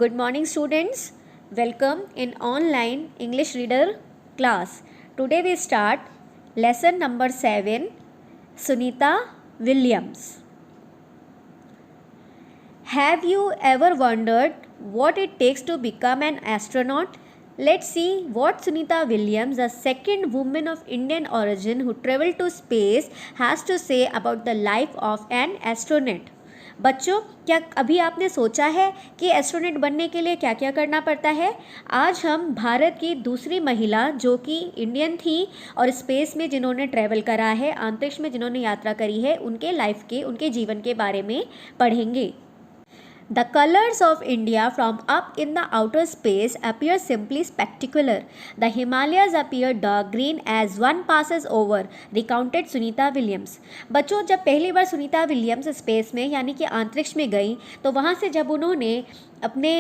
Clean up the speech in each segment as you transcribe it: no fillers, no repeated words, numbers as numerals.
Good morning, students. Welcome in online English reader class. Today we start lesson number 7, Sunita Williams. Have you ever wondered what it takes to become an astronaut? Let's see what Sunita Williams, a second woman of Indian origin who traveled to space, has to say about the life of an astronaut. बच्चों, क्या अभी आपने सोचा है कि astronaut बनने के लिए क्या क्या करना पड़ता है? आज हम भारत की दूसरी महिला जो कि इंडियन थी और स्पेस में जिन्होंने ट्रैवल करा है, अंतरिक्ष में जिन्होंने यात्रा करी है, उनके लाइफ के, उनके जीवन के बारे में पढ़ेंगे. The colors of India from up in the outer space appear simply spectacular. The Himalayas appear dark green as one passes over, recounted Sunita Williams. बच्चों, जब पहली बार सुनीता विलियम्स स्पेस में यानी कि अंतरिक्ष में गई तो वहाँ से जब उन्होंने अपने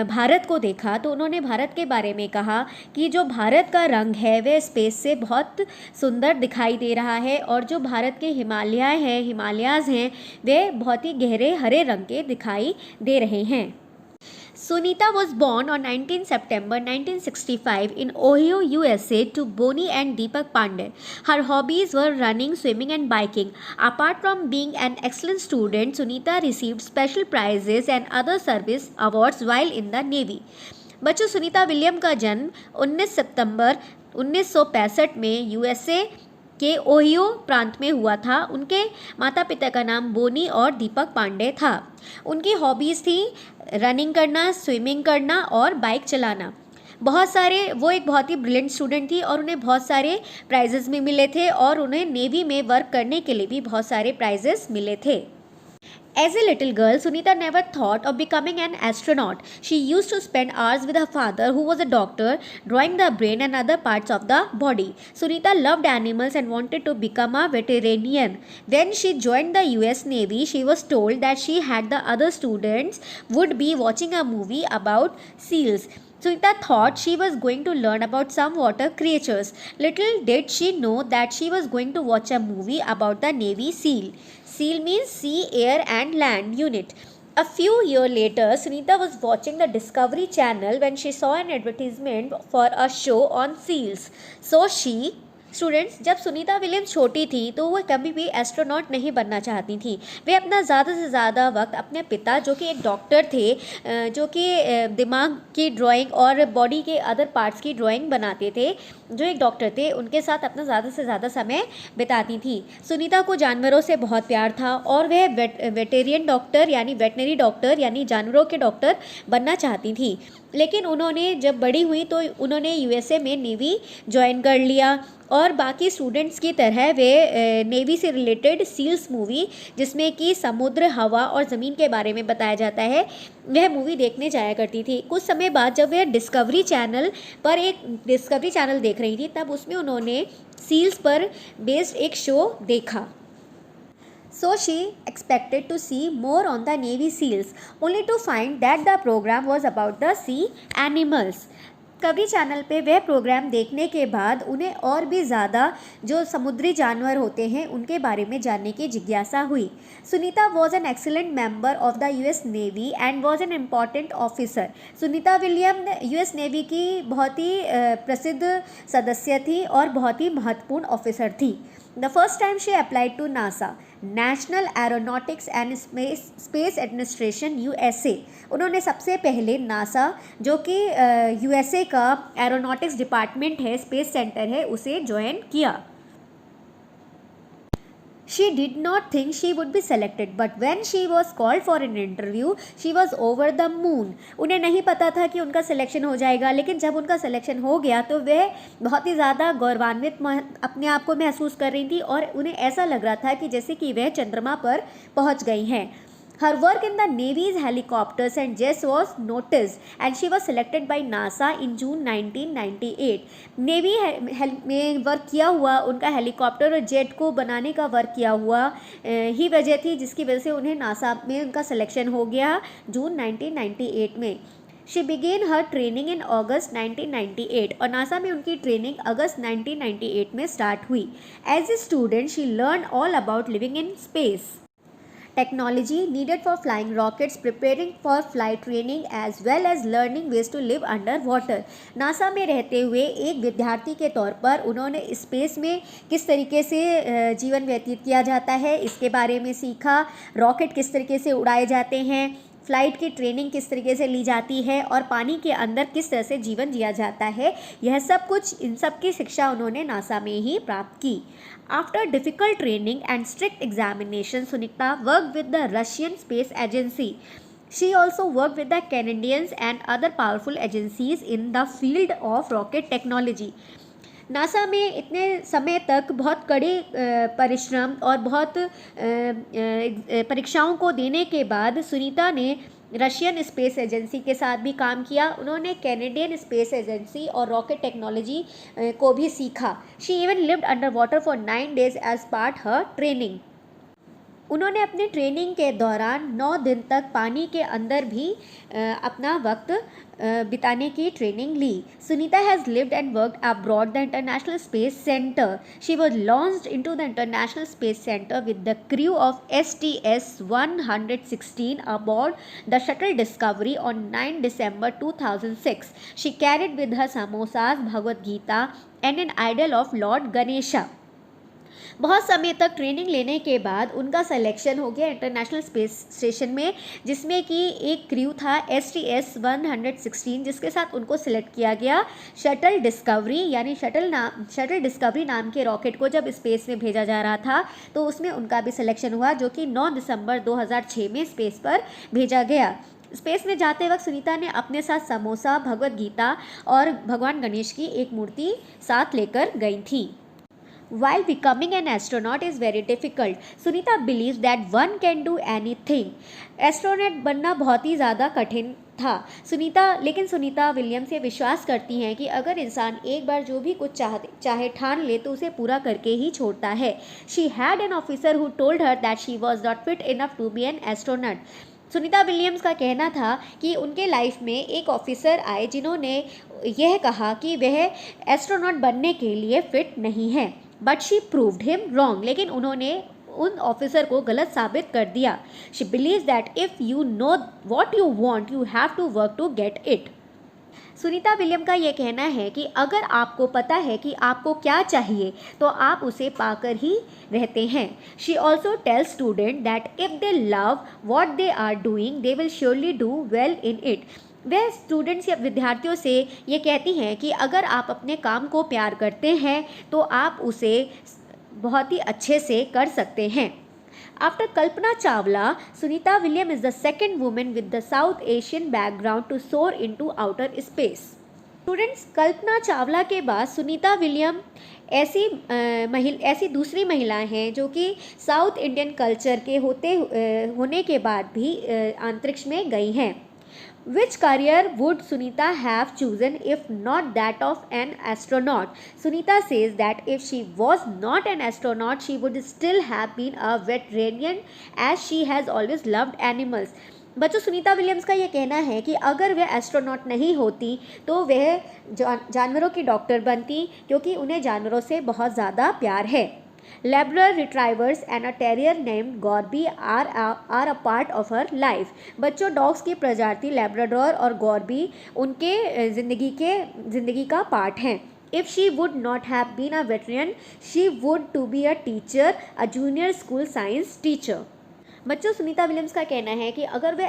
भारत को देखा तो उन्होंने भारत के बारे में कहा कि जो भारत का रंग है वह स्पेस से बहुत सुंदर दिखाई दे रहा है और जो भारत के हिमालयाज़ हैं वे बहुत ही गहरे हरे रंग के दिखाई दे रहे हैं. Sunita was born on 19 September 1965 in Ohio, USA to Bonnie and Deepak Pandey. Her hobbies were running, swimming and biking. Apart from being an excellent student, Sunita received special prizes and other service awards while in the Navy. बच्चों, Sunita William का जन्म 19 सितंबर 1965 में USA के Ohio प्रांत में हुआ था. उनके माता पिता का नाम बोनी और दीपक पांडे था. उनकी हॉबीज़ थी रनिंग करना, स्विमिंग करना और बाइक चलाना. वो एक बहुत ही ब्रिलियंट स्टूडेंट थी और उन्हें बहुत सारे प्राइजेस भी मिले थे और उन्हें नेवी में वर्क करने के लिए भी बहुत सारे प्राइजेस मिले थे. As a little girl, Sunita never thought of becoming an astronaut. She used to spend hours with her father, who was a doctor, drawing the brain and other parts of the body. Sunita loved animals and wanted to become a veterinarian. When she joined the US Navy, she was told that she had the other students would be watching a movie about seals. Sunita thought she was going to learn about some water creatures. Little did she know that she was going to watch a movie about the Navy SEAL. SEAL means Sea, Air and Land Unit. A few years later, Sunita was watching the Discovery Channel when she saw an advertisement for a show on seals. So students, जब Sunita Williams छोटी थी तो वह कभी भी astronaut नहीं बनना चाहती थी. वे अपना ज़्यादा से ज़्यादा वक्त अपने पिता, जो कि एक डॉक्टर थे, जो कि दिमाग की ड्राइंग और बॉडी के अदर पार्ट्स की ड्राइंग बनाते थे, जो एक डॉक्टर थे, उनके साथ अपना ज़्यादा से ज़्यादा समय बिताती थी. सुनीता को जानवरों से बहुत प्यार था और वह वेटेरियन डॉक्टर यानी वेटनरी डॉक्टर यानी जानवरों के डॉक्टर बनना चाहती थी. लेकिन उन्होंने जब बड़ी हुई तो उन्होंने यूएसए में नेवी ज्वाइन कर लिया और बाकी स्टूडेंट्स की तरह वे नेवी से रिलेटेड सील्स मूवी, जिसमें कि समुद्र, हवा और ज़मीन के बारे में बताया जाता है, वह मूवी देखने जाया करती थी. कुछ समय बाद जब वह डिस्कवरी चैनल देख रही थी तब उसमें उन्होंने सील्स पर बेस्ड एक शो देखा. So she expected to see more on the Navy SEALs, only to find that the program was about the sea animals. Discovery channel पे वह प्रोग्राम देखने के बाद उन्हें और भी ज़्यादा जो समुद्री जानवर होते हैं उनके बारे में जानने की जिज्ञासा हुई. Sunita was an excellent member of the US navy and was an important officer. Sunita William US navy की बहुत ही प्रसिद्ध सदस्य थी और बहुत ही महत्वपूर्ण ऑफिसर थी. The first time she applied to NASA, National Aeronautics and Space Administration USA. उन्होंने सबसे पहले नासा, जो कि यूएसए का एरोनॉटिक्स डिपार्टमेंट है, स्पेस सेंटर है, उसे ज्वाइन किया. She did not think she would be selected, but when she was called for an interview, she was over the moon. उन्हें नहीं पता था कि उनका सिलेक्शन हो जाएगा, लेकिन जब उनका सिलेक्शन हो गया तो वह बहुत ही ज़्यादा गौरवान्वित अपने आप को महसूस कर रही थी और उन्हें ऐसा लग रहा था कि जैसे कि वह चंद्रमा पर पहुंच गई हैं. Her work in the Navy's helicopters and jets was noticed and she was selected by NASA in June 1998. Navy में वर्क किया हुआ, उनका हेलीकॉप्टर और जेट को बनाने का वर्क किया हुआ ही वजह थी जिसकी वजह से उन्हें नासा में उनका सिलेक्शन हो गया जून 1998 में. She began her training in August 1998 और नासा में उनकी ट्रेनिंग अगस्त 1998 में स्टार्ट हुई. As a student, she learned all about living in space. technology needed for flying rockets, preparing for flight training as well as learning ways to live under water. NASA में रहते हुए एक विद्यार्थी के तौर पर उन्होंने स्पेस में किस तरीके से जीवन व्यतीत किया जाता है इसके बारे में सीखा, रॉकेट किस तरीके से उड़ाए जाते हैं, फ्लाइट की ट्रेनिंग किस तरीके से ली जाती है और पानी के अंदर किस तरह से जीवन जिया जाता है, यह सब कुछ इन सब की शिक्षा उन्होंने नासा में ही प्राप्त की. After difficult training and strict examination, Sunita worked with the Russian Space Agency. She also worked with the Canadians and other powerful agencies in the field of rocket technology. NASA में इतने समय तक बहुत कड़े परिश्रम और बहुत परीक्षाओं को देने के बाद सुनीता ने रशियन स्पेस एजेंसी के साथ भी काम किया. उन्होंने कैनेडियन स्पेस एजेंसी और रॉकेट टेक्नोलॉजी को भी सीखा. She even lived under water for 9 days as part her training. उन्होंने अपने ट्रेनिंग के दौरान 9 दिन तक पानी के अंदर भी अपना वक्त बिताने की ट्रेनिंग ली. Sunita has lived and worked abroad the international space centre. She was launched into the international space centre with the crew of STS-116 aboard the shuttle Discovery on 9 December 2006. She carried with her samosas, Bhagavad Gita and an idol of lord Ganesha. बहुत समय तक training लेने के बाद उनका selection हो गया international space station में, जिसमें कि एक क्रू था STS-116 जिसके साथ उनको सिलेक्ट किया गया. शटल डिस्कवरी यानी शटल डिस्कवरी नाम के रॉकेट को जब स्पेस में भेजा जा रहा था तो उसमें उनका भी सिलेक्शन हुआ, जो कि 9 December 2006 में स्पेस पर भेजा गया. स्पेस में जाते वक्त सुनीता ने अपने साथ समोसा, भगवद गीता और भगवान गणेश की एक मूर्ति साथ लेकर गई थी. While becoming an astronaut is very difficult, Sunita believes that one can do anything. Astronaut बनना बहुत ही ज़्यादा कठिन था. लेकिन सुनीता विलियम्स ये विश्वास करती हैं कि अगर इंसान एक बार जो भी कुछ चाहे ठान ले तो उसे पूरा करके ही छोड़ता है. She had an officer who told her that she was not fit enough to be an astronaut. Sunita Williams का कहना था कि उनके लाइफ में एक ऑफिसर आए जिन्होंने यह कहा कि वह एस्ट्रोनॉट बनने के लिए फिट नहीं है. But she proved him wrong. लेकिन उन्होंने उन ऑफिसर को गलत साबित कर दिया. She believes that if you know what you want you have to work to get it. Sunita William का ये कहना है कि अगर आपको पता है कि आपको क्या चाहिए तो आप उसे पाकर ही रहते हैं. She also tell student that if they love what they are doing they will surely do well in it. वह स्टूडेंट्स या विद्यार्थियों से ये कहती हैं कि अगर आप अपने काम को प्यार करते हैं तो आप उसे बहुत ही अच्छे से कर सकते हैं. After Kalpana Chawla, Sunita William is the second women with the South Asian background to soar into outer space. Students, Kalpana Chawla के बाद सुनीता विलियम ऐसी दूसरी महिलाएं हैं जो कि साउथ इंडियन कल्चर के होने के बाद भी अंतरिक्ष में गई हैं. Which career would Sunita have chosen if not that of an astronaut? Sunita says that if she was not an astronaut, she would still have been a veterinarian as she has always loved animals. बच्चों, Sunita Williams का ये कहना है कि अगर वह astronaut नहीं होती तो वह जानवरों की डॉक्टर बनती, क्योंकि उन्हें जानवरों से बहुत ज़्यादा प्यार है. Labrador retrievers and a terrier named Gorby are a part of her life. बच्चों, डॉग्स की प्रजाति लेब्राडोर और गॉर्बी उनके ज़िंदगी का पार्ट हैं. If she would not have been a veterinarian, she would to be a teacher, a junior school science teacher. बच्चों, Sunita Williams का कहना है कि अगर वे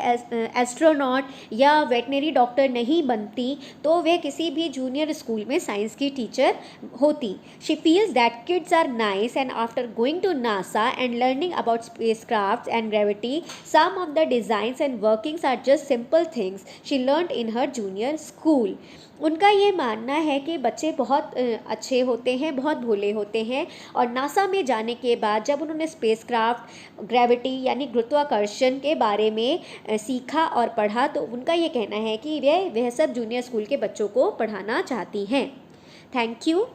एस्ट्रोनॉट या वेटनरी डॉक्टर नहीं बनती तो वे किसी भी जूनियर स्कूल में साइंस की टीचर होती. She feels that kids are nice and after going to NASA and learning about spacecrafts and gravity, some of the designs and workings are just simple things she learned in her junior school. उनका ये मानना है कि बच्चे बहुत अच्छे होते हैं, बहुत भोले होते हैं, और नासा में जाने के बाद जब उन्होंने स्पेसक्राफ्ट, ग्रेविटी यानी गुरुत्वाकर्षण के बारे में सीखा और पढ़ा तो उनका ये कहना है कि वह सब जूनियर स्कूल के बच्चों को पढ़ाना चाहती हैं. Thank you.